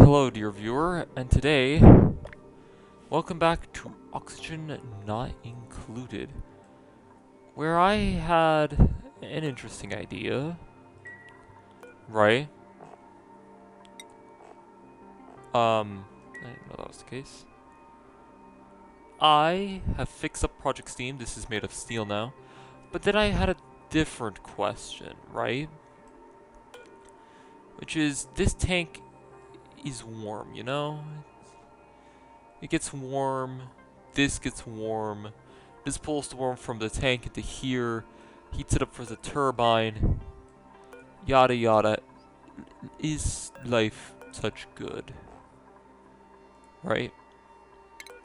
Hello, dear viewer, and today, welcome back to Oxygen Not Included, where I had an interesting idea, right? I didn't know that was the case. I have fixed up Project Steam. This is made of steel now, but then I had a different question, right? Which is, this tank is warm, you know? It gets warm, this gets warm, this pulls the warm from the tank into here, heats it up for the turbine, yada yada. Is life such good? Right?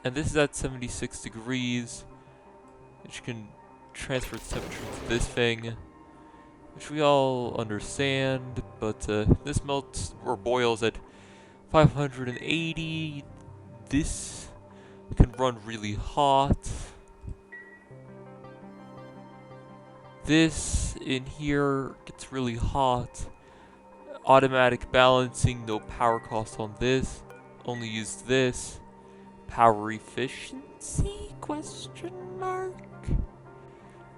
And this is at 76 degrees, which can transfer its temperature to this thing, which we all understand, but this melts or boils at 580. This can run really hot. This in here gets really hot. Automatic balancing, no power cost on this. Only use this. Power efficiency? Question mark?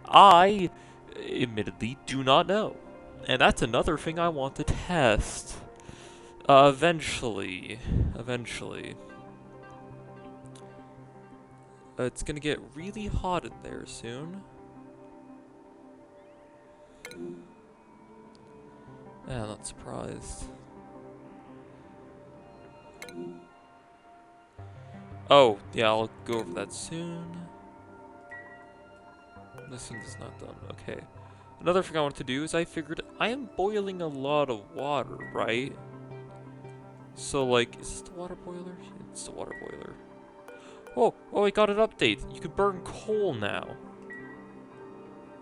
I, admittedly, do not know. And that's another thing I want to test. Eventually. It's gonna get really hot in there soon. Yeah, I'm not surprised. Oh, yeah, I'll go over that soon. This thing is not done. Okay. Another thing I want to do is I figured I am boiling a lot of water, right? So, like, is this the water boiler? It's the water boiler. Oh, I got an update. You can burn coal now.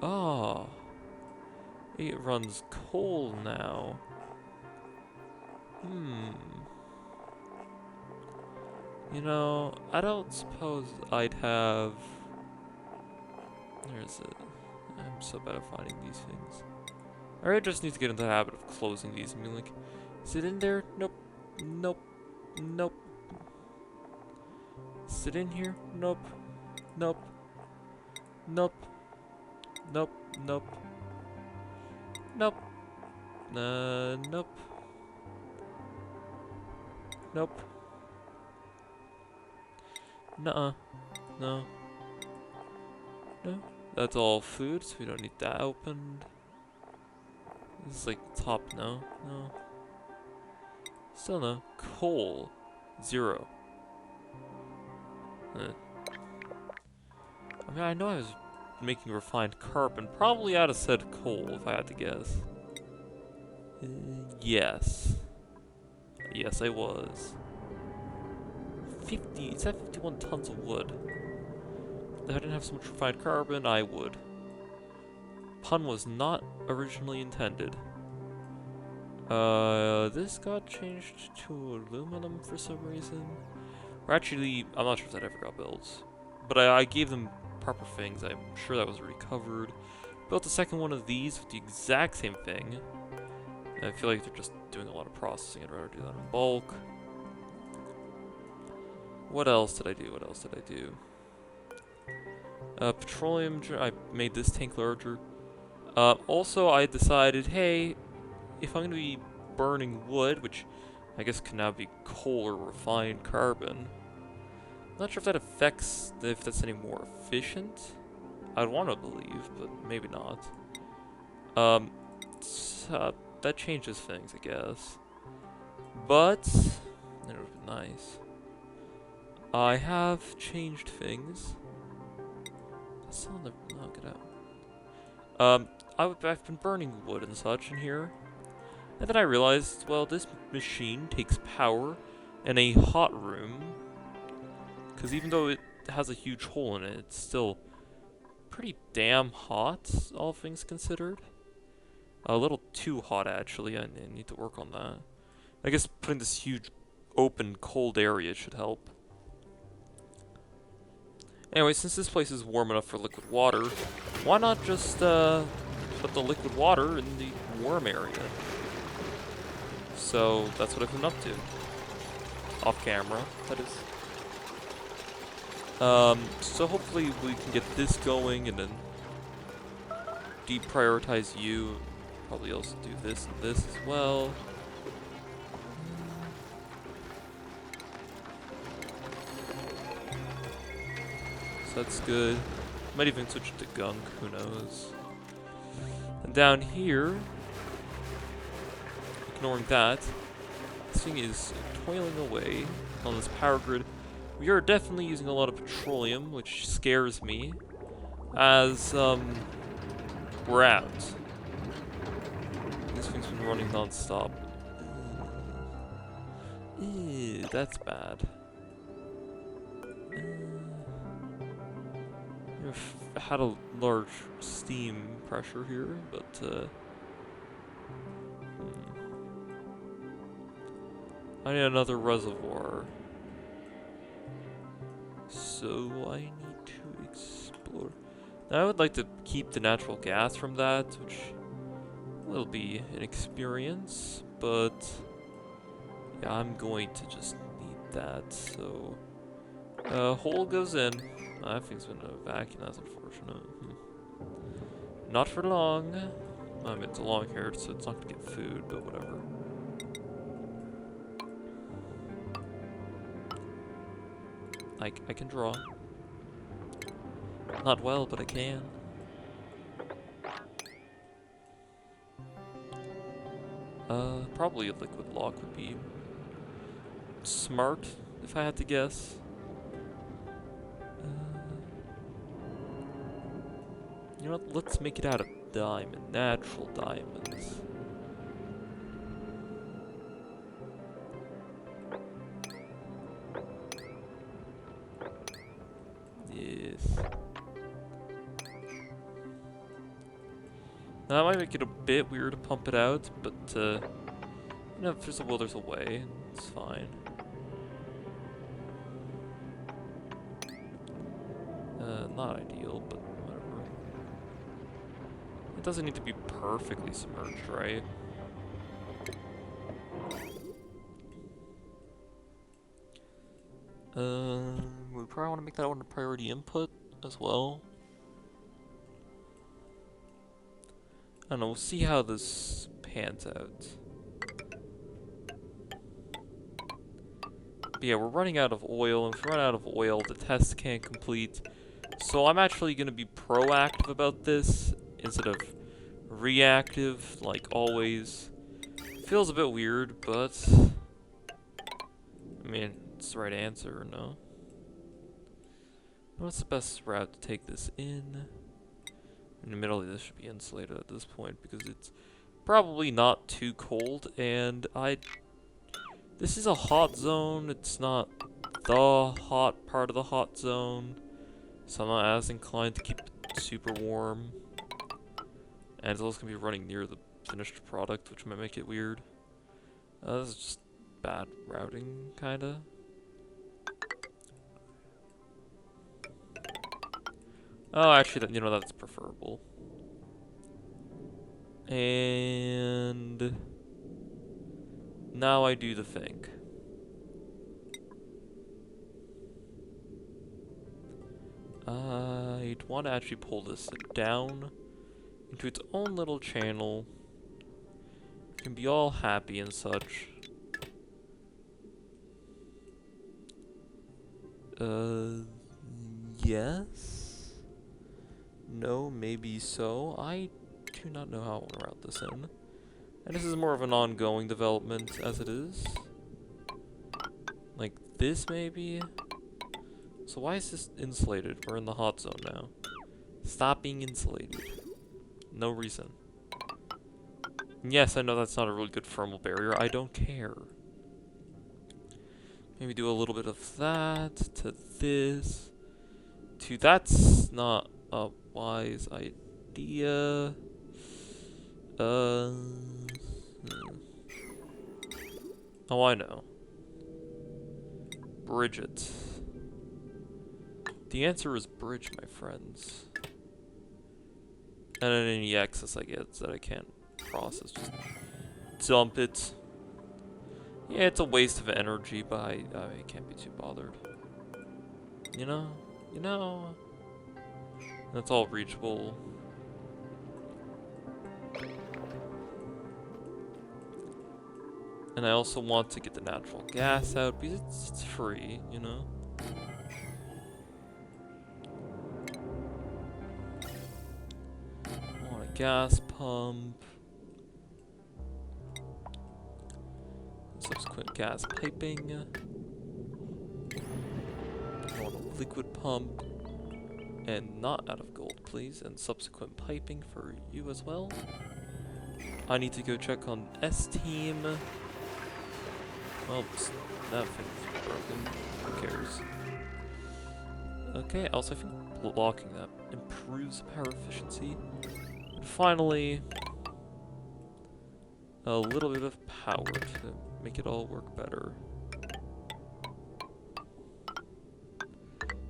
Oh. It runs coal now. You know, I don't suppose I'd have... There's it. I'm so bad at finding these things. I just need to get into the habit of closing these and being like, is it in there? Nope. Nope. Nope. Is it in here? Nope. Nope. Nope. Nope. Nope. Nope. Nope. Nope. Nuh-uh. No. No. That's all food, so we don't need that opened. This is like top, no? No. Still no. Coal. 0. I mean, I know I was making refined carbon. Probably out of said coal, if I had to guess. Yes. Yes, I was. 50. It's at 51 tons of wood. If I didn't have so much refined carbon, I would. Pun was not originally intended. This got changed to aluminum for some reason. Or actually, I'm not sure if that ever got built. But I gave them proper things. I'm sure that was already covered. Built a second one of these with the exact same thing. And I feel like they're just doing a lot of processing. I'd rather do that in bulk. What else did I do? Petroleum, I made this tank larger. Also, I decided, hey, if I'm going to be burning wood, which I guess can now be coal or refined carbon, I'm not sure if that affects, if that's any more efficient. I'd want to believe, but maybe not. That changes things, I guess. But, it would be nice. I have changed things. Still never, no, get out. I've been burning wood and such in here. And then I realized, well, this machine takes power in a hot room. Because even though it has a huge hole in it, it's still pretty damn hot, all things considered. A little too hot, actually. I need to work on that. I guess putting this huge, open, cold area should help. Anyway, since this place is warm enough for liquid water, why not just put the liquid water in the warm area? So that's what I've been up to. Off camera, that is. So hopefully we can get this going and then deprioritize you. Probably also do this and this as well. So that's good. Might even switch it to gunk, who knows. And down here, ignoring that, this thing is toiling away on this power grid. We are definitely using a lot of petroleum, which scares me, as we're out. This thing's been running non-stop. Ew, that's bad. We've had a large steam pressure here, but I need another reservoir. So I need to explore. Now I would like to keep the natural gas from that, which will be an experience, but yeah, I'm going to just need that, so hole goes in. That thing's been a vacuum, that's unfortunate. Not for long. I mean, it's a long hair, so it's not gonna get food, but whatever. I can draw. Not well, but I can. Probably a liquid lock would be smart, if I had to guess. You know what, let's make it out of diamond, natural diamonds. Yes. Now, that might make it a bit weird to pump it out, but, you know, if there's a will, there's a way. It's fine. Not ideal, but whatever. It doesn't need to be perfectly submerged, right? We probably want to make that one a priority input as well. I don't know, we'll see how this pans out. But yeah, we're running out of oil, and if we run out of oil, the test can't complete. So I'm actually going to be proactive about this, instead of reactive, like always. Feels a bit weird, but I mean, it's the right answer, no? What's the best route to take this in? In the middle of this should be insulated at this point, because it's probably not too cold, and this is a hot zone, it's not the hot part of the hot zone, so I'm not as inclined to keep it super warm. And it's also going to be running near the finished product, which might make it weird. This is just bad routing, kinda. Oh, actually, you know, that's preferable. And now I do the thing. I'd want to actually pull this down into its own little channel. You can be all happy and such. Yes? No, maybe so. I do not know how I want to route this in. And this is more of an ongoing development as it is. Like this, maybe? So why is this insulated? We're in the hot zone now. Stop being insulated. No reason. And yes, I know that's not a really good thermal barrier. I don't care. Maybe do a little bit of that to this. To that's not a wise idea. Oh, I know. Bridge it. The answer is bridge, my friends. And then any excess I get that I can't process, just dump it. Yeah, it's a waste of energy, but I can't be too bothered. You know? You know? That's all reachable. And I also want to get the natural gas out because it's free, you know? I want a gas pump. Subsequent gas piping. I want a liquid pump. And not out of gold, please. And subsequent piping for you as well. I need to go check on S-Team. Well, that thing's broken. Who cares? Okay, also I think blocking that improves power efficiency. And finally, a little bit of power to make it all work better.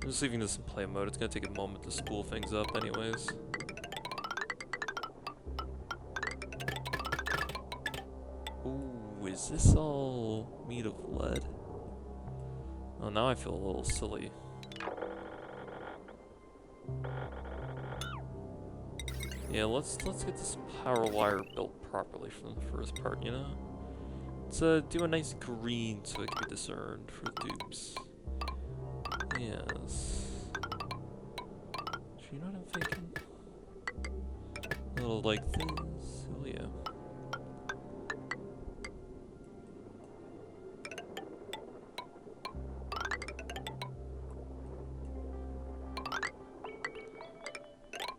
I'm just leaving this in play mode. It's gonna take a moment to spool things up anyways. Ooh, is this all made of lead? Oh, now I feel a little silly. Yeah, let's get this power wire built properly from the first part, you know? Let's do a nice green so it can be discerned for dupes. Yes. You know what I'm thinking? A little like this. Oh yeah.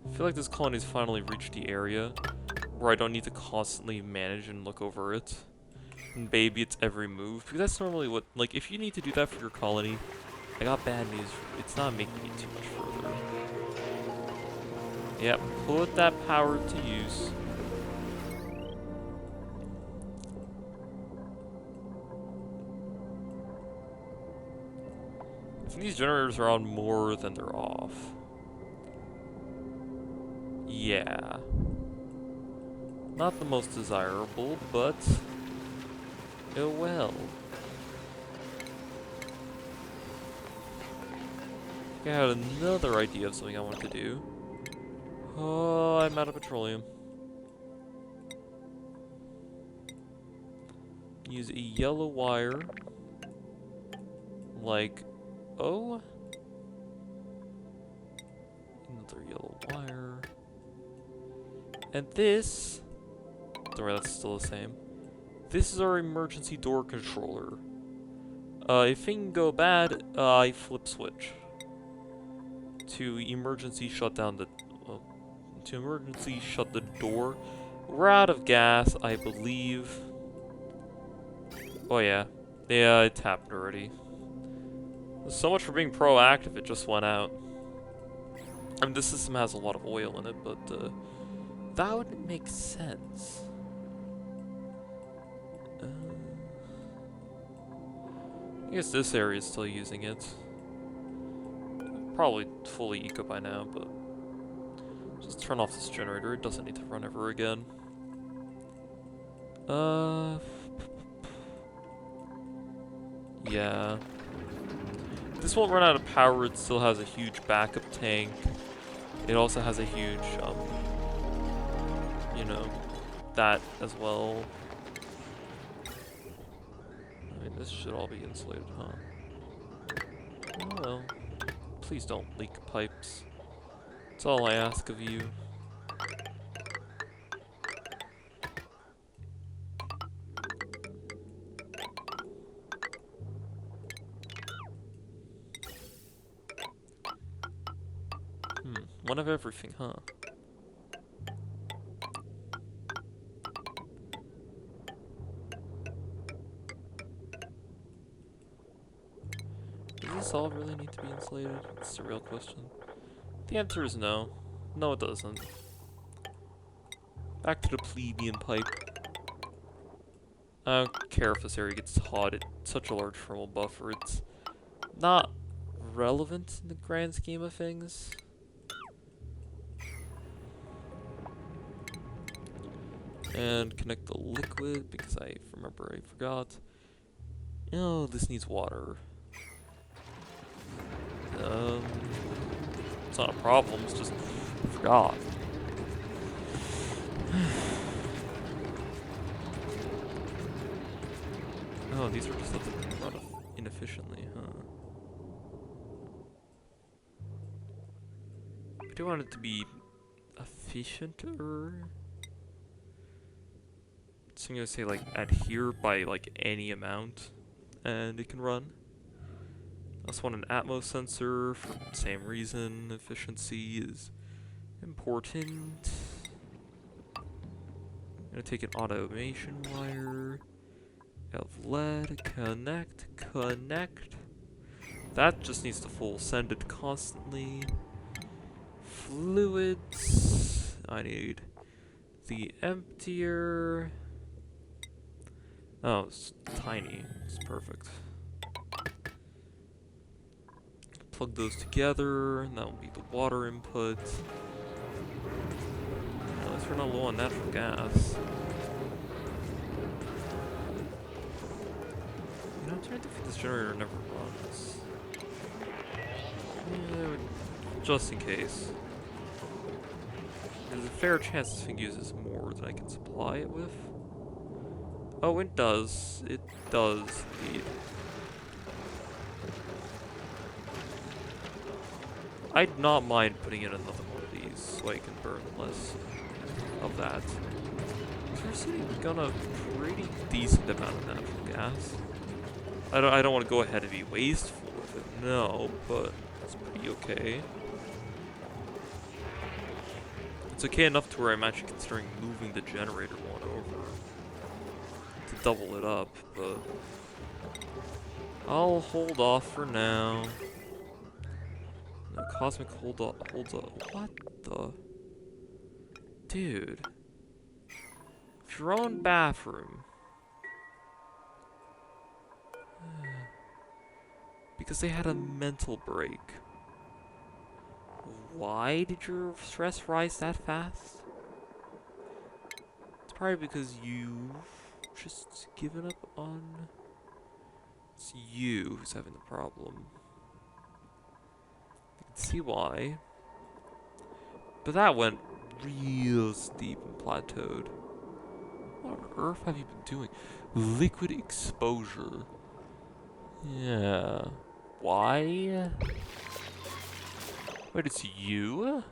I feel like this colony's finally reached the area where I don't need to constantly manage and look over it. And baby its every move. Because that's normally what, like, if you need to do that for your colony, I got bad news for you. It's not making it too much further. Yep, put that power to use. I think these generators are on more than they're off. Yeah. Not the most desirable, but oh well. I had another idea of something I wanted to do. Oh, I'm out of petroleum. Use a yellow wire. Like, oh. Another yellow wire. And this, don't worry, that's still the same. This is our emergency door controller. If things go bad, I flip switch. To emergency shut down the, to emergency shut the door. We're out of gas, I believe. Oh yeah, it tapped already. So much for being proactive, it just went out. I mean, this system has a lot of oil in it, but that wouldn't make sense. I guess this area is still using it. Probably fully eco by now, but just turn off this generator. It doesn't need to run ever again. Yeah. This won't run out of power. It still has a huge backup tank. It also has a huge, you know, that as well. I mean, this should all be insulated, huh? Oh well. Please don't leak pipes. That's all I ask of you. One of everything, huh? Does this all really need to be insulated? That's the real question. The answer is no. No, it doesn't. Back to the plebeian pipe. I don't care if this area gets hot. It's such a large thermal buffer. It's not relevant in the grand scheme of things. And connect the liquid because I remember I forgot. Oh, this needs water. It's not a problem, it's just I forgot. Oh, these were just let them run inefficiently, huh? I do want it to be efficienter. So I'm gonna say like adhere by like any amount, and it can run. I also want an Atmos sensor for the same reason. Efficiency is important. I'm gonna take an automation wire. Of lead, connect. That just needs to full send it constantly. Fluids. I need the emptier. Oh, it's tiny. It's perfect. Plug those together, and that will be the water input. At least we're not low on natural gas. You know, I'm trying to think this generator never runs. Yeah, just in case. There's a fair chance this thing uses more than I can supply it with. Oh, it does. It does, indeed. I'd not mind putting in another one of these so I can burn less of that. So we're sitting on a pretty decent amount of natural gas. I don't want to go ahead and be wasteful with it, no, but it's pretty okay. It's okay enough to where I'm actually considering moving the generator one over to double it up, but I'll hold off for now. No, cosmic holds up. What the? Dude. Your own bathroom. Because they had a mental break. Why did your stress rise that fast? It's probably because you've just given up on... It's you who's having the problem. You can see why. But that went real steep and plateaued. What on earth have you been doing? Liquid exposure. Yeah. Why? Wait, it's you?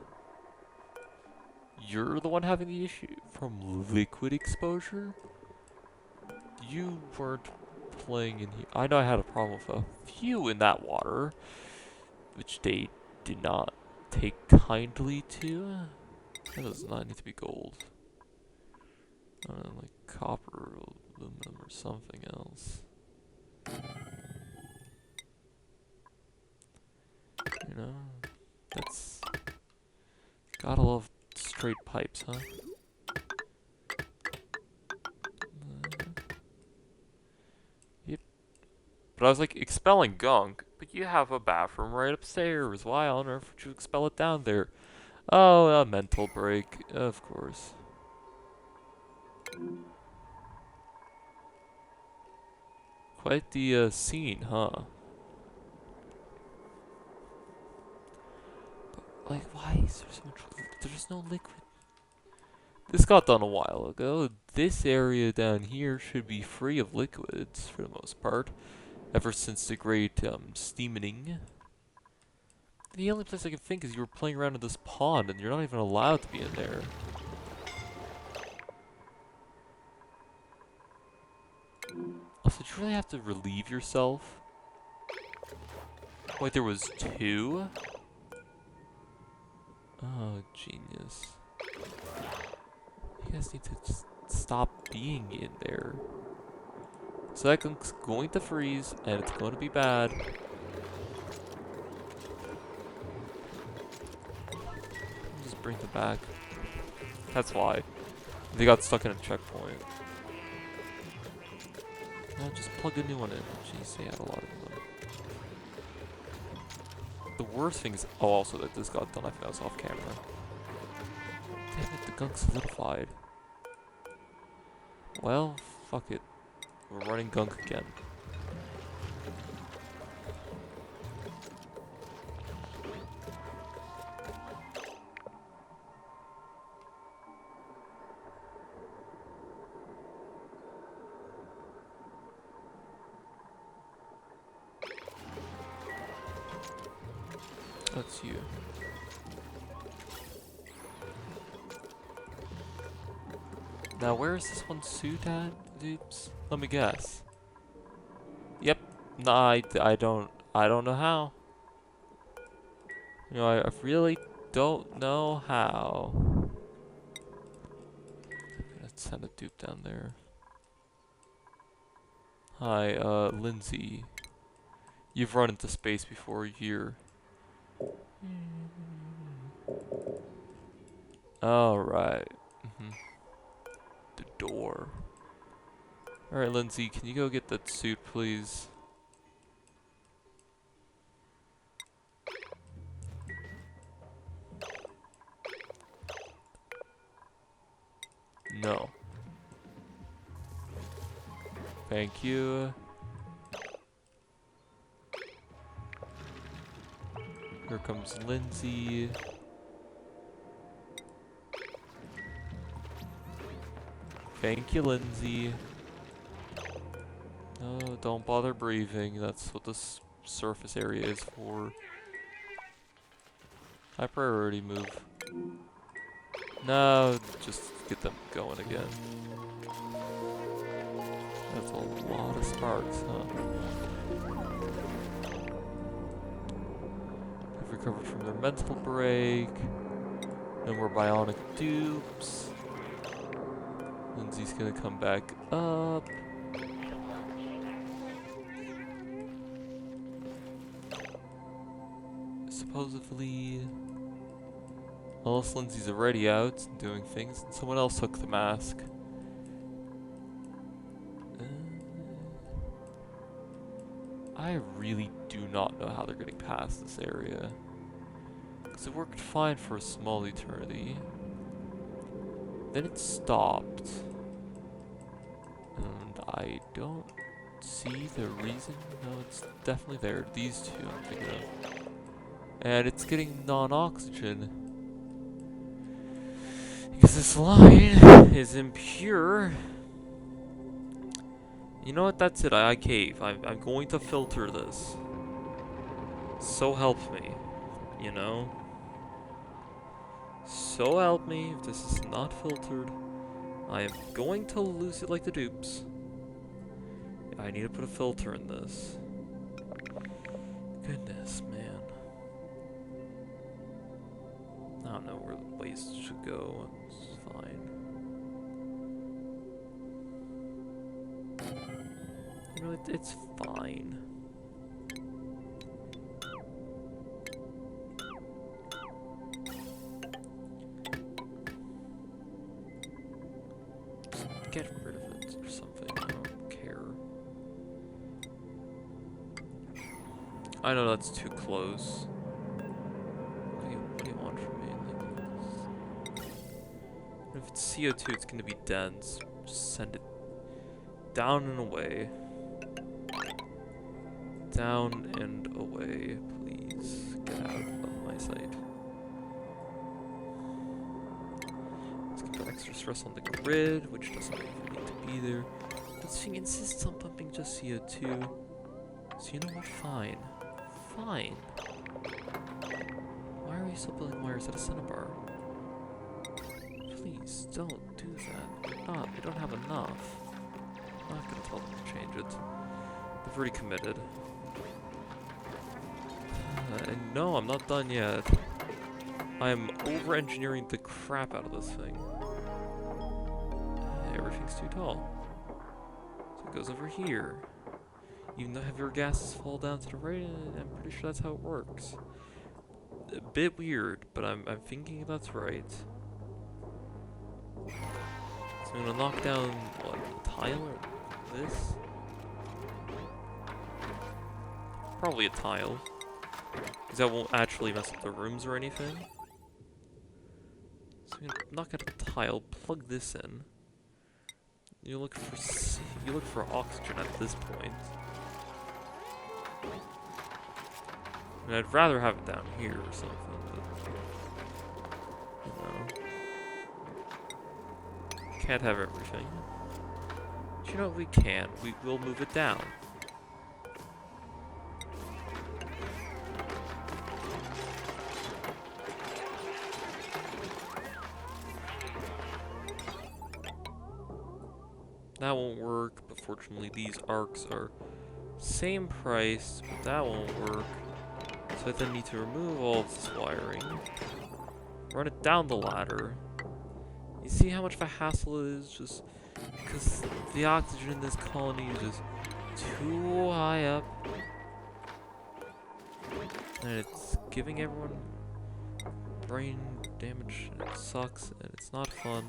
You're the one having the issue from liquid exposure? You weren't playing in here. I know I had a problem with a few in that water, which they did not take kindly to. That does not need to be gold. I don't know, like copper, aluminum, or something else. You know, that's... Gotta love straight pipes, huh? Yep. But I was like, expelling gunk, but you have a bathroom right upstairs. Why on earth would you expel it down there? Oh, a mental break, of course. Quite the scene, huh? But, like, why is there so much liquid? There's no liquid. This got done a while ago. This area down here should be free of liquids, for the most part. Ever since the great, steaming. The only place I can think is you were playing around in this pond, and you're not even allowed to be in there. Also, did you really have to relieve yourself? Wait, there was two? Oh, genius. You guys need to just stop being in there. So that gunk's going to freeze, and it's going to be bad. Just bring them back. That's why. They got stuck in a checkpoint. No, just plug a new one in. Jeez, they had a lot of them. The worst thing is... Oh, also that this got done. I think I was off camera. Damn it, the gunk solidified. Well, fuck it. We're running gunk again. That's you. Now, where is this one suit at, dupes? Let me guess. Yep. No, I don't know how. You know, I really don't know how. Let's send a dupe down there. Hi, Lindsay. You've run into space before here. Alright. The door. Alright, Lindsay, can you go get that suit, please? No. Thank you. Here comes Lindsay. Thank you, Lindsay. No, don't bother breathing. That's what this surface area is for. High priority move. No, just get them going again. That's a lot of sparks, huh? They've recovered from their mental break. No more bionic dupes. Lindsay's gonna come back up. Supposedly, unless Lindsay's already out and doing things, and someone else took the mask. I really do not know how they're getting past this area. Because it worked fine for a small eternity. Then it stopped. And I don't see the reason. No, it's definitely there. These two I'm thinking of. And it's getting non-oxygen. Because this line is impure. You know what? That's it. I cave. I'm going to filter this. So help me. You know? So help me. If this is not filtered, I am going to lose it like the dupes. I need to put a filter in this. Goodness, man. I don't know where the waste should go. It's fine. You know, it's fine. Just get rid of it or something. I don't care. I know that's too close. What do you want from me? Like, if it's CO2, it's going to be dense. Just send it down and away. Down and away, please. Get out of my sight. Let's keep the extra stress on the grid, which doesn't even need to be there. This thing insists on pumping just CO2. So you know what? Fine. Fine. Why are you still building wires at a cinnabar? Please, don't do that. We don't have enough. I'm not gonna tell them to change it. They've already committed. And no, I'm not done yet. I am over-engineering the crap out of this thing. Everything's too tall. So it goes over here. Even though heavier gases fall down to the right, I'm pretty sure that's how it works. A bit weird, but I'm thinking that's right. So I'm gonna knock down, what, a tile or this? Probably a tile. Because that won't actually mess up the rooms or anything. So I'm gonna knock out a tile, plug this in. You look for oxygen at this point. I mean, I'd rather have it down here or something, but you know, can't have everything. But you know what? We can. We will move it down. That won't work, but fortunately these arcs are same price, but that won't work. So I then need to remove all of this wiring, run it down the ladder. You see how much of a hassle it is just because the oxygen in this colony is just too high up. And it's giving everyone brain damage, and it sucks, and it's not fun.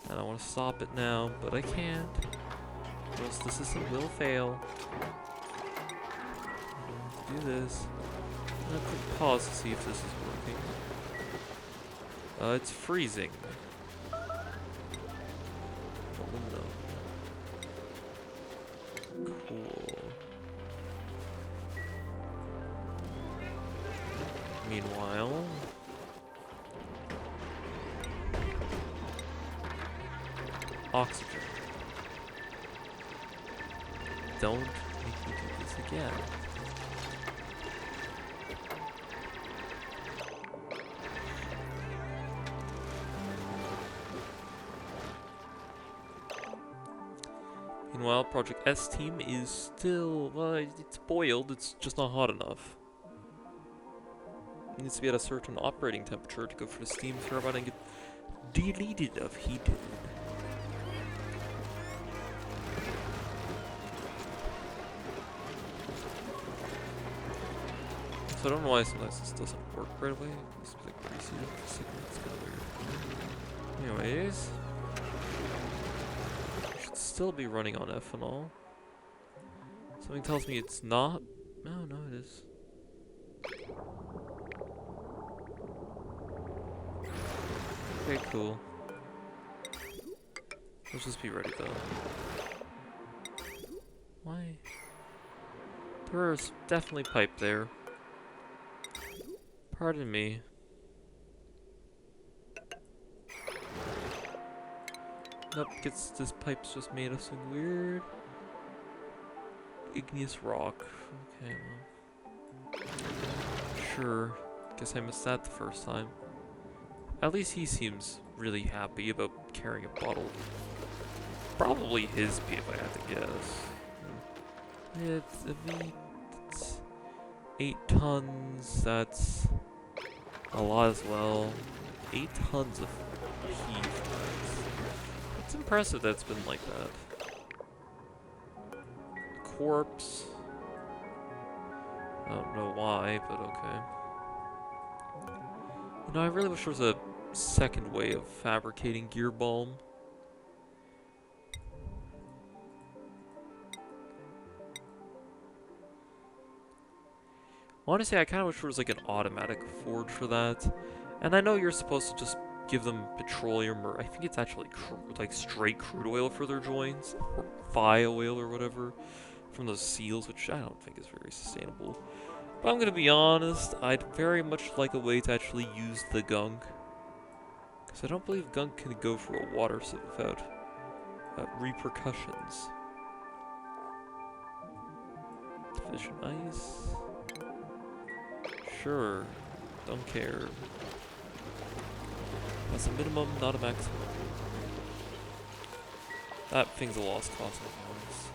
And I want to stop it now, but I can't. Or else the system will fail. I have to do this. I'm gonna click pause to see if this is working. It's freezing. Aluminum. Cool. Meanwhile, oxygen. Don't make me do this again. Meanwhile, Project S team is still, well, it's boiled, it's just not hot enough. It needs to be at a certain operating temperature to go for the steam turbine and get deleted of heated. So I don't know why sometimes this doesn't work right away. It's like preceded for signal, it's kind of weird. Anyways. Should still be running on ethanol. Something tells me it's not. No, no it is. Okay, cool. Let's just be ready though. Why? There's definitely pipe there. Pardon me. Nope, this pipe's just made of some weird igneous rock. Okay, well. Sure. Guess I missed that the first time. At least he seems really happy about carrying a bottle. Probably his pee if I had to guess. It's 8 tons, that's a lot as well. 8 tons of heat. It's impressive that it's been like that. Corpse. I don't know why, but okay. You know, I really wish there was a second way of fabricating gear balm. Honestly, I kind of wish there was like an automatic forge for that. And I know you're supposed to just give them petroleum, or I think it's actually like straight crude oil for their joints, or fire oil or whatever, from those seals, which I don't think is very sustainable. But I'm gonna be honest, I'd very much like a way to actually use the gunk. Because I don't believe gunk can go for a water sip without repercussions. Deficient ice. Sure, don't care. That's a minimum, not a maximum. That thing's a lost cause of ours.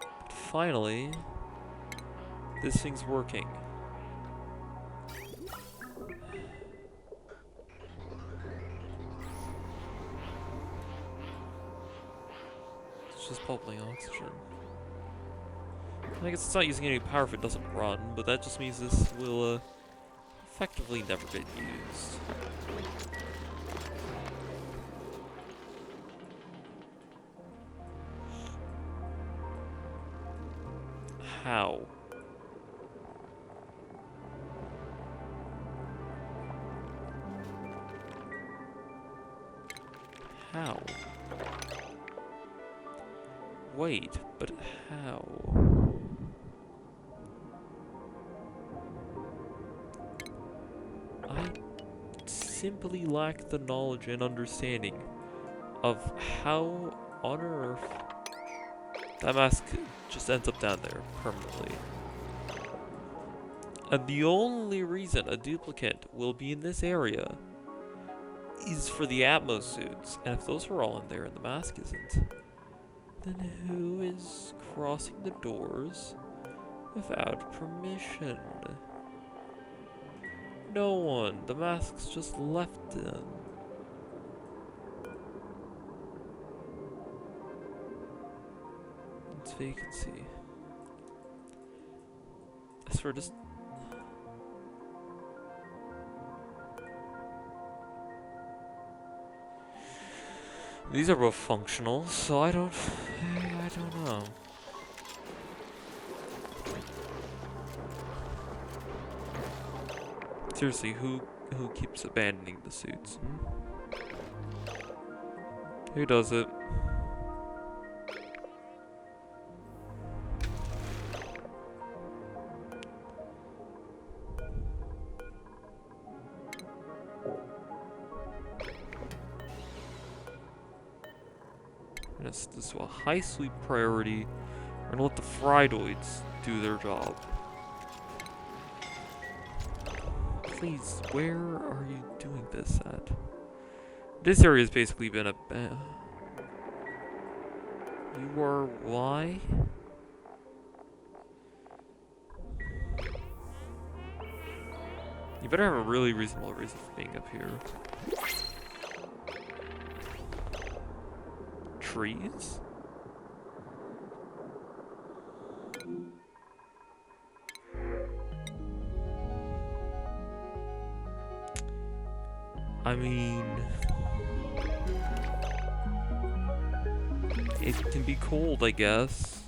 But finally, this thing's working. It's just bubbling oxygen. I guess it's not using any power if it doesn't run, but that just means this will effectively never get used. How? How? Wait, but how? I simply lack the knowledge and understanding of how on Earth that mask just ends up down there permanently. And the only reason a duplicate will be in this area is for the Atmos suits. And if those are all in there and the mask isn't, then who is crossing the doors without permission? No one. The mask's just left them. It's vacancy. I swear, just... These are both functional, so I don't know. Seriously, who keeps abandoning the suits? Who does it? This is a high sleep priority. We're gonna let the Fridoids do their job. Please, where are you doing this at? This area has basically been a... You are why? You better have a really reasonable reason for being up here. Trees? I mean... It can be cold, I guess.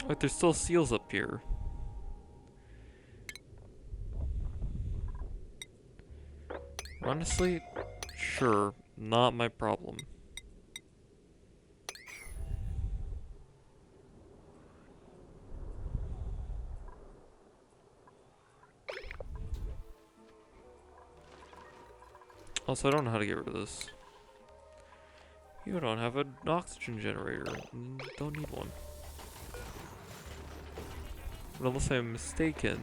But there's still seals up here. Honestly, sure, not my problem. Also, I don't know how to get rid of this. You don't have an oxygen generator. Don't need one. But unless I'm mistaken,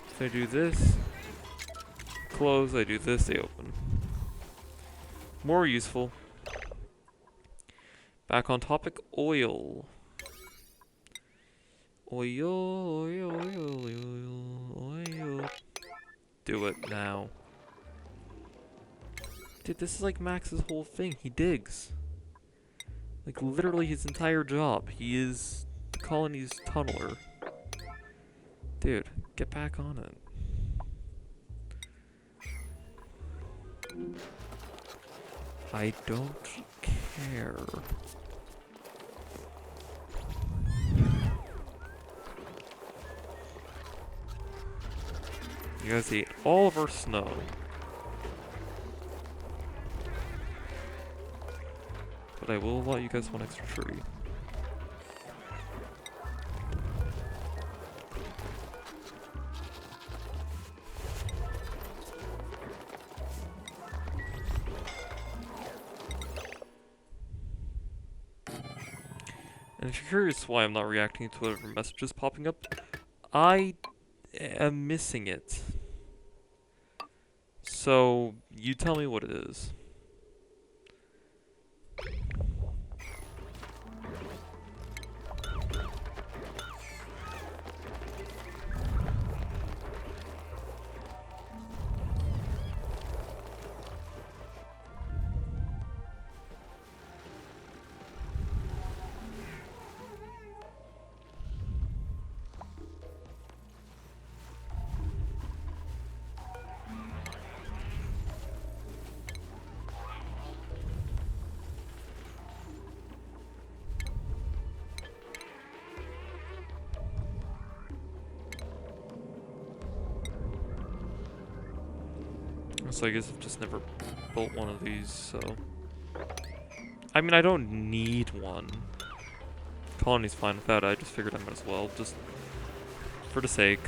if I do this, close, I do this, they open. More useful. Back on topic, oil. Oil, oil, oil, oil, oil. Do it now. Dude, this is like Max's whole thing. He digs. Like, literally his entire job. He is the colony's tunneler. Dude, get back on it. I don't care. You guys ate all of our snow. But I will let you guys one extra tree. And if you're curious why I'm not reacting to whatever messages popping up, I am missing it. So, you tell me what it is. So I guess I've just never built one of these, so... I mean, I don't need one. Colony's fine without it, I just figured I might as well, just for the sake.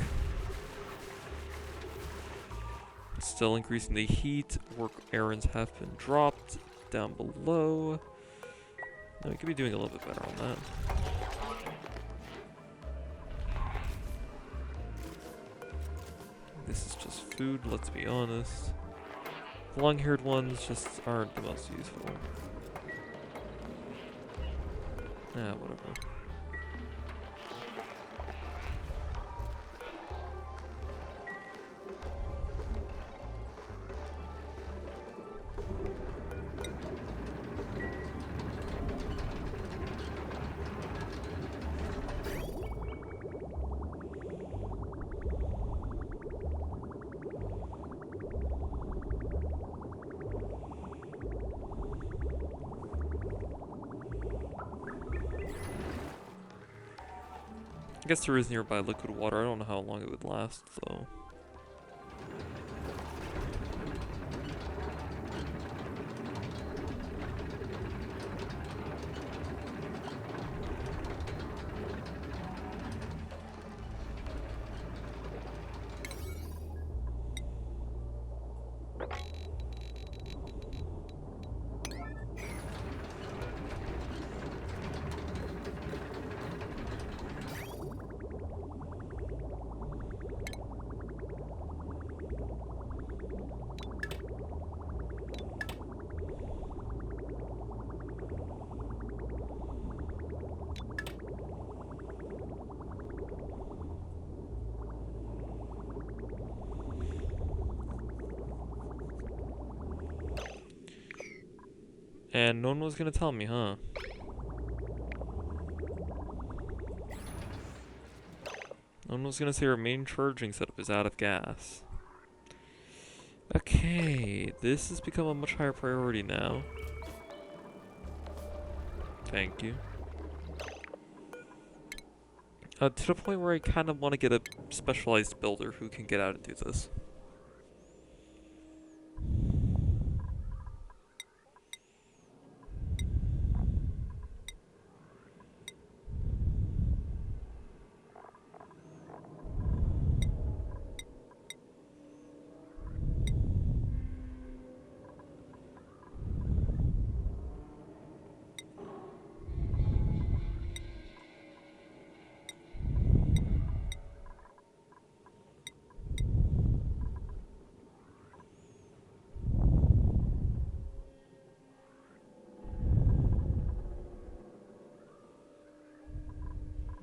Still increasing the heat, work errands have been dropped down below. Now we could be doing a little bit better on that. This is just food, let's be honest. The long-haired ones just aren't the most useful. Whatever. I guess there is nearby liquid water. I don't know how long it would last, though. And no one was gonna tell me, huh? No one was gonna say our main charging setup is out of gas. Okay, this has become a much higher priority now. Thank you. To the point where I kind of want to get a specialized builder who can get out and do this.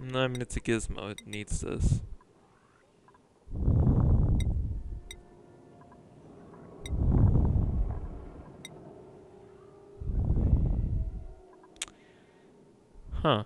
No, I mean, it's a gizmo. It needs this. Huh.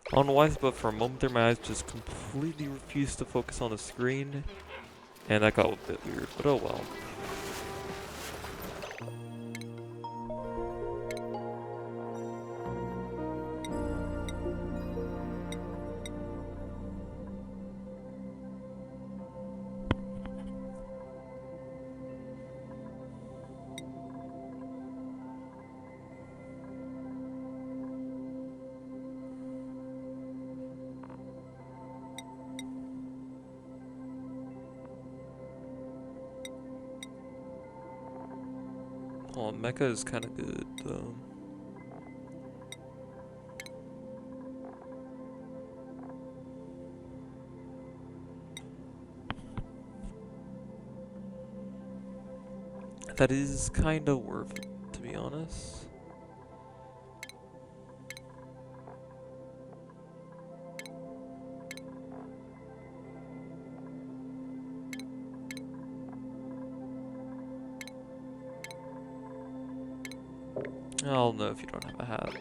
I don't know why, but for a moment there my eyes just completely refused to focus on the screen. And that got a bit weird, but oh well. Oh, Mecha is kind of good, though. That is kind of worth it, to be honest. I'll know if you don't have a hat.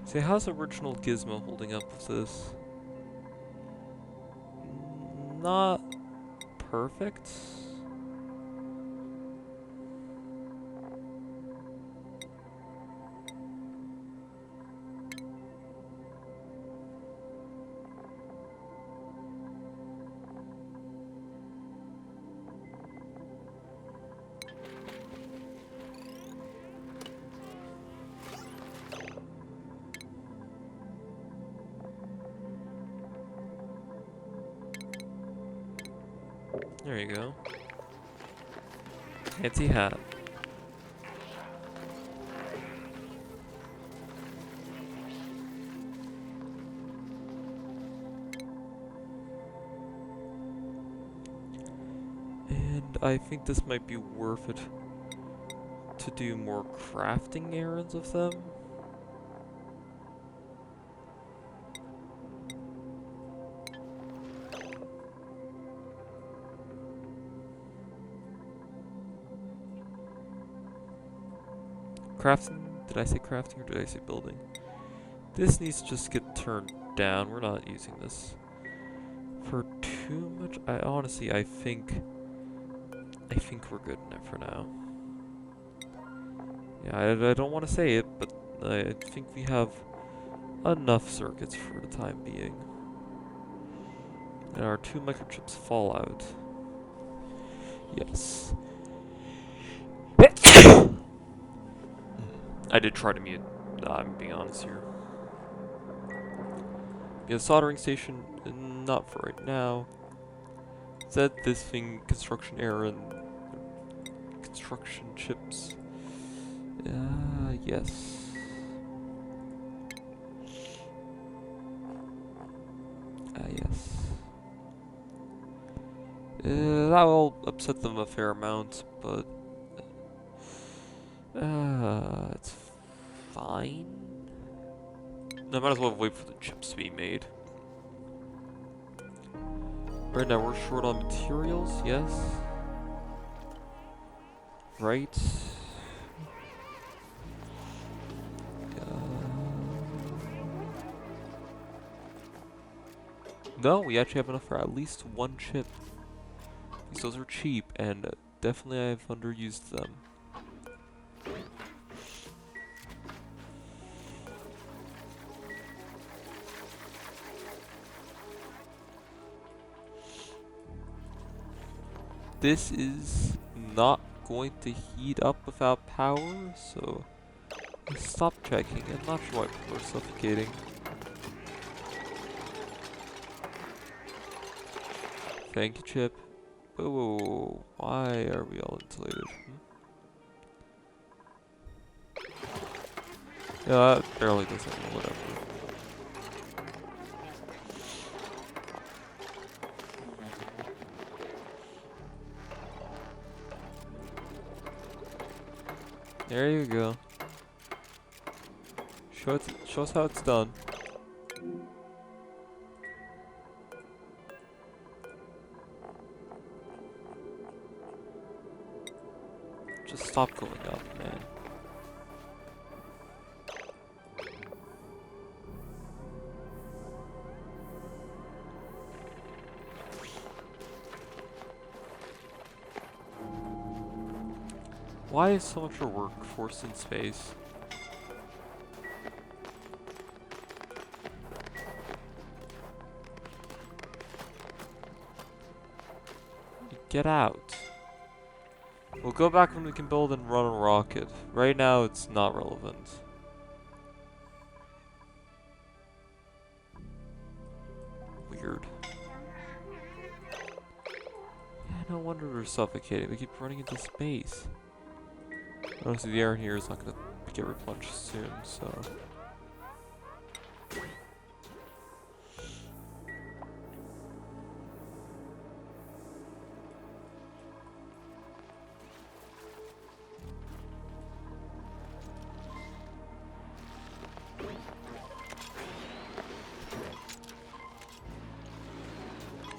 See, how's original Gizmo holding up with this? Not perfect. There you go. Fancy hat. And I think this might be worth it to do more crafting errands with them. Crafting? Did I say crafting or did I say building? This needs to just get turned down. We're not using this for too much. I think we're good enough for now. Yeah, I don't want to say it, but I think we have enough circuits for the time being. And our 2 microchips fall out. Yes. I did try to mute. I'm being honest here. Yeah, soldering station, not for right now. Said this thing, construction errand, construction chips. Yes. Yes. That will upset them a fair amount, but it's fine. I might as well wait for the chips to be made. Right now we're short on materials, yes. Right. No, we actually have enough for at least 1 chip. Those are cheap, and definitely I've underused them. This is not going to heat up without power, so stop checking. I'm not sure why people are suffocating. Thank you, Chip. Whoa, why are we all insulated? Yeah, that barely does anything, whatever. There you go. Show us how it's done. Just stop going up, man. Why is so much work forced in space? Get out. We'll go back when we can build and run a rocket. Right now, it's not relevant. Weird. Yeah, no wonder we're suffocating. We keep running into space. Honestly, the air in here is not going to get replenished soon, so...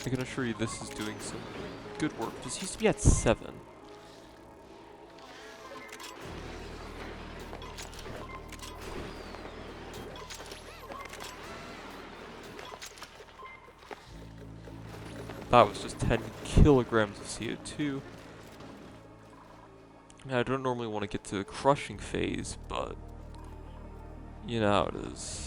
I can assure you this is doing some good work. This used to be at 7. That was just 10 kilograms of CO2. I don't normally want to get to the crushing phase, but you know how it is.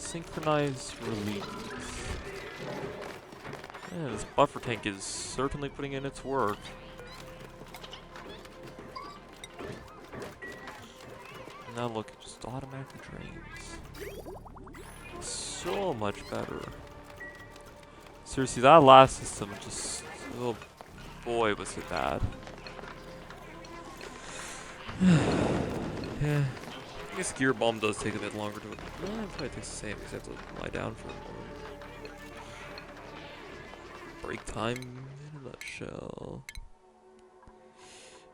Synchronized release. Yeah, this buffer tank is certainly putting in its work. Now look, it just automatically drains. So much better. Seriously, that last system just... oh boy, was it bad. Yeah. I guess Gear Bomb does take a bit longer to... well, it probably takes the same because I have to lie down for a moment. Break time in a nutshell.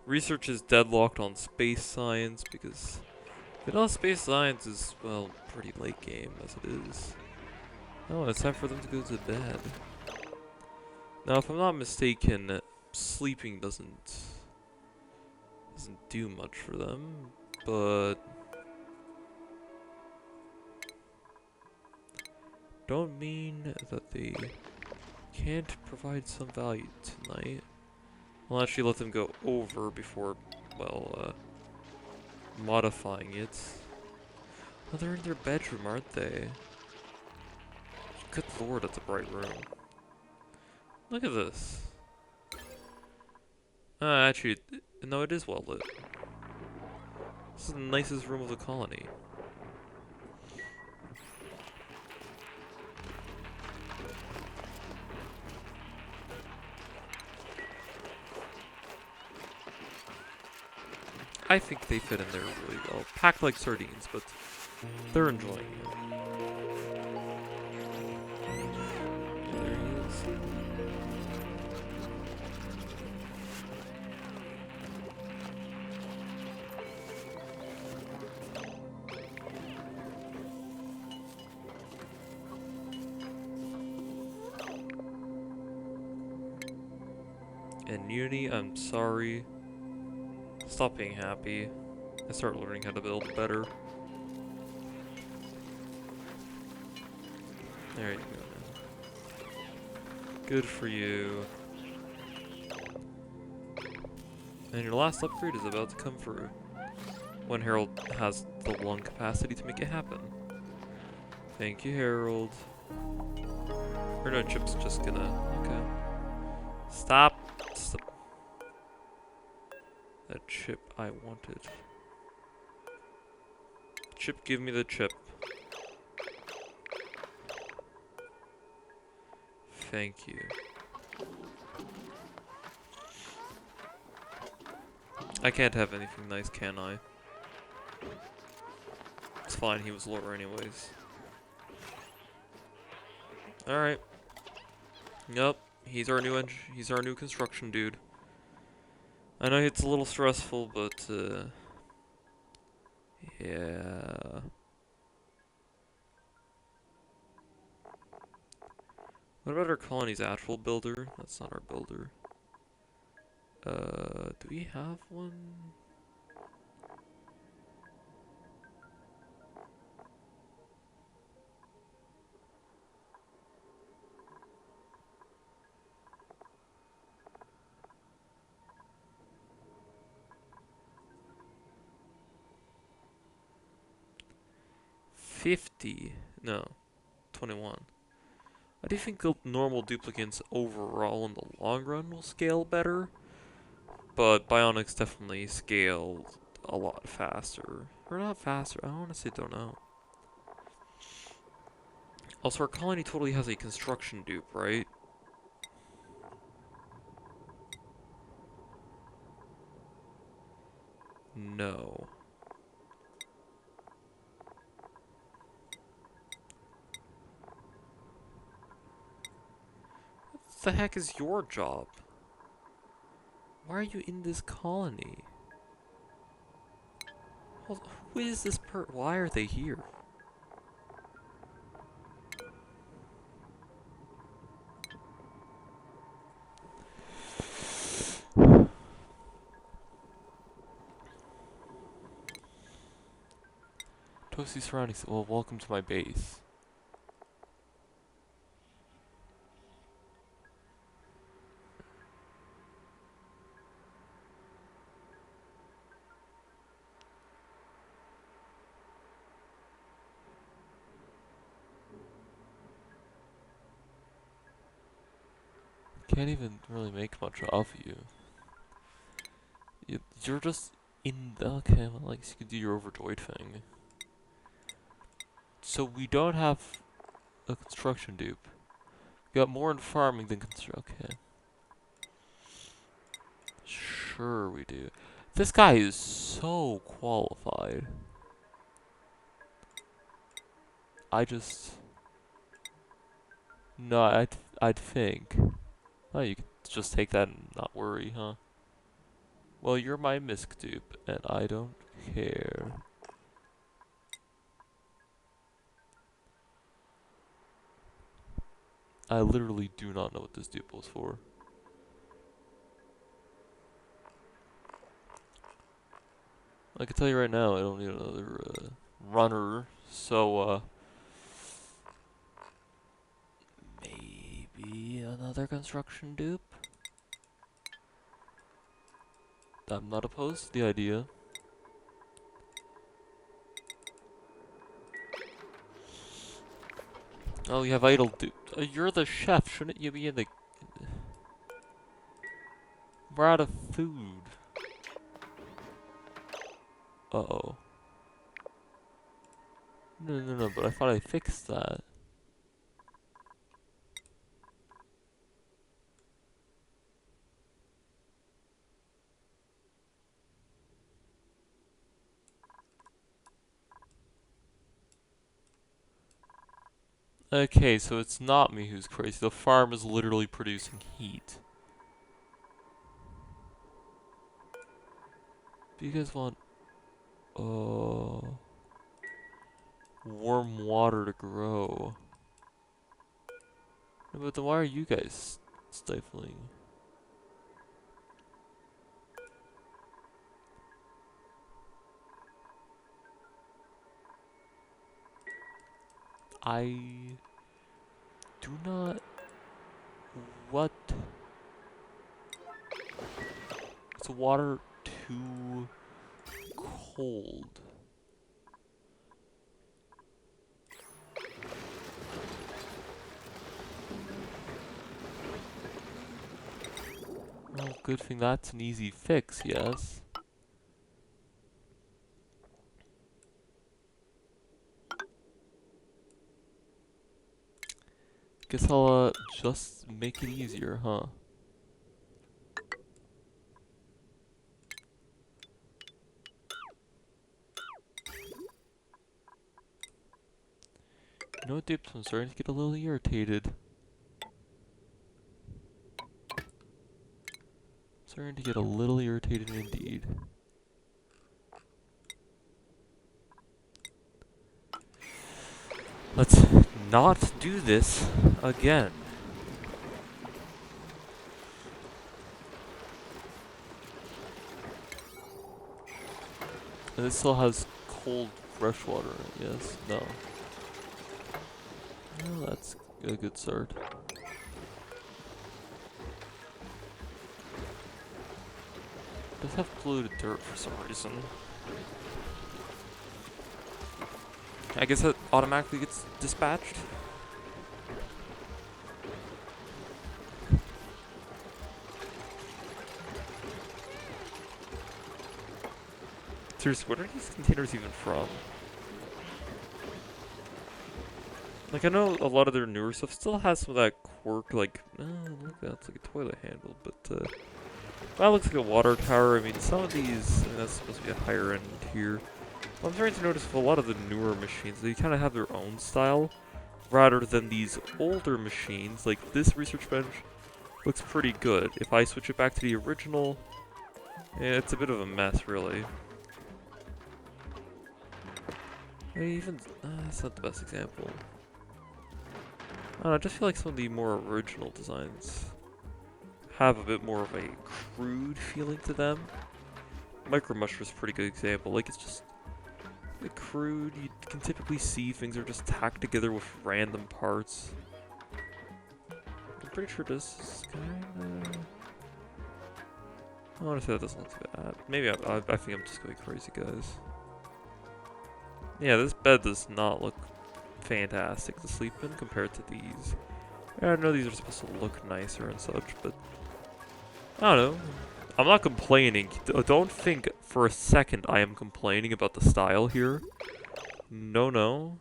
Research is deadlocked on space science because... space science is, well, pretty late game as it is. Oh, it's time for them to go to bed. Now, if I'm not mistaken, sleeping doesn't do much for them, but... don't mean that they can't provide some value tonight. I'll actually let them go over before, well, modifying it. Oh, they're in their bedroom, aren't they? Good lord, that's a bright room. Look at this. Actually, no, it is well lit. This is the nicest room of the colony. I think they fit in there really well. Packed like sardines, but they're enjoying it. There he is. And Uni, I'm sorry. Stop being happy. I start learning how to build better. There you go. Good for you. And your last upgrade is about to come through. When Harold has the lung capacity to make it happen. Thank you, Harold. Or no, Chip's just gonna... okay. Stop That chip I wanted. Chip, give me the chip. Thank you. I can't have anything nice, can I? It's fine, he was lower anyways. Alright. Yep, he's our new construction dude. I know it's a little stressful, but yeah. What about our colony's actual builder? That's not our builder. Do we have one? No, 21. I do think normal duplicates overall in the long run will scale better, but bionics definitely scale a lot faster. Or not faster, I honestly don't know. Also, our colony totally has a construction dupe, right? No. What the heck is your job? Why are you in this colony? Well, who is this why are they here? Toasty surroundings. Well, welcome to my base. Can't even really make much of you. You're just in the... Okay, well, I guess you could do your overjoyed thing. So we don't have a construction dupe. We got more in farming than construction. Okay. Sure we do. This guy is so qualified. I just... No, I'd think. Oh, you could just take that and not worry, huh? Well, you're my misc dupe, and I don't care. I literally do not know what this dupe was for. I can tell you right now, I don't need another runner, so maybe another construction dupe? I'm not opposed to the idea. Oh, you have idle dupe. You're the chef, shouldn't you be in the... We're out of food. Uh-oh. No, but I thought I fixed that. Okay, so it's not me who's crazy. The farm is literally producing heat. Do you guys want... warm water to grow? No, but then why are you guys stifling? I do not... What? Is the water too cold? Well, good thing that's an easy fix, yes. Guess I'll just make it easier, huh? You know what, Dips? I'm starting to get a little irritated. Starting to get a little irritated indeed. Let's not do this again. And it still has cold fresh water in it, yes? No. Well, that's a good start. It does have polluted dirt for some reason. I guess it automatically gets dispatched. Seriously, what are these containers even from? Like, I know a lot of their newer stuff still has some of that quirk, like, look, that's like a toilet handle, but, that looks like a water tower. I mean, some of these, I mean, that's supposed to be a higher end tier. But I'm starting to notice with a lot of the newer machines, they kind of have their own style, rather than these older machines. Like, this research bench looks pretty good. If I switch it back to the original, yeah, it's a bit of a mess, really. Even, that's not the best example. I don't know, I just feel like some of the more original designs have a bit more of a crude feeling to them. Micro Mushroom is a pretty good example. Like, it's just a bit crude. You can typically see things are just tacked together with random parts. I'm pretty sure this is kinda... Honestly, that doesn't look too bad. Maybe I think I'm just going crazy, guys. Yeah, this bed does not look fantastic to sleep in compared to these. I know these are supposed to look nicer and such, but I don't know. I'm not complaining. Don't think for a second I am complaining about the style here. No, no.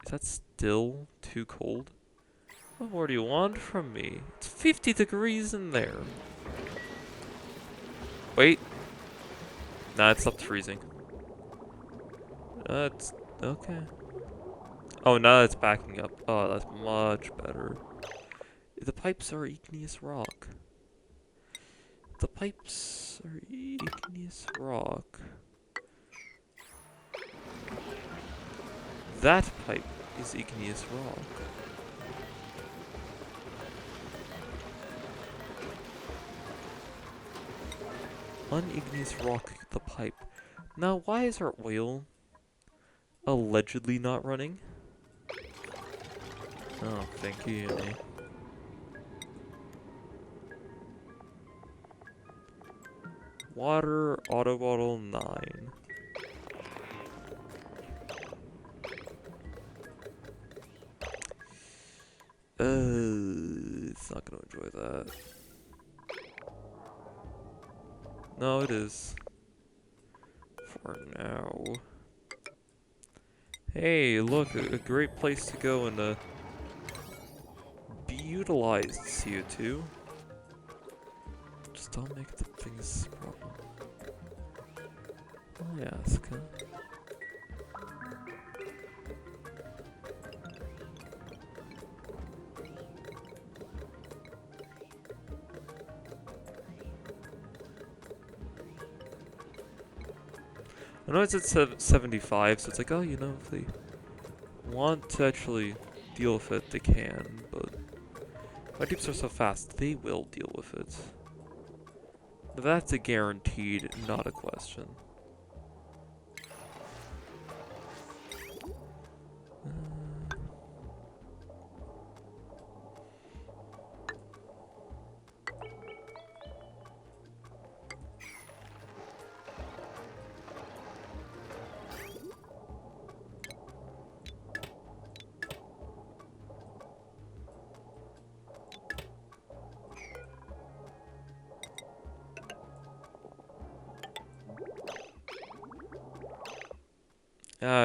Is that still too cold? What more do you want from me? It's 50 degrees in there. Wait. Nah, it stopped freezing. It's okay. Oh, now it's backing up. Oh, that's much better. The pipes are igneous rock. The pipes are igneous rock. That pipe is igneous rock. Unigneous rock, the pipe. Now, why is our oil allegedly not running? Oh, thank you, Annie. Water, auto bottle, 9. It's not gonna enjoy that. No, it is. For now. Hey, look, a great place to go and be utilized, CO2. Just don't make the things a problem. I ask, huh? I know it's at 75, so it's like, oh, you know, if they want to actually deal with it, they can, but my deeps are so fast, they will deal with it. That's a guaranteed, not a question.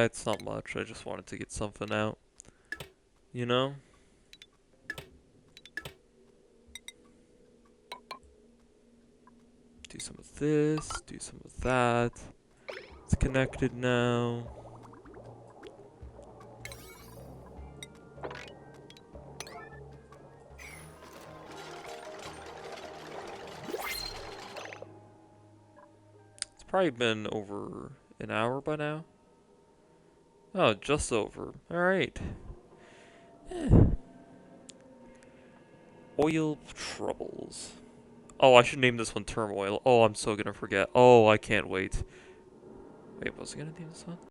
It's not much, I just wanted to get something out. You know? Do some of this, do some of that. It's connected now. It's probably been over an hour by now. Oh, just over. Alright. Oil troubles. Oh, I should name this one turm-Oil. Oh, I'm so gonna forget. Oh, I can't wait. Wait, was I gonna name this one?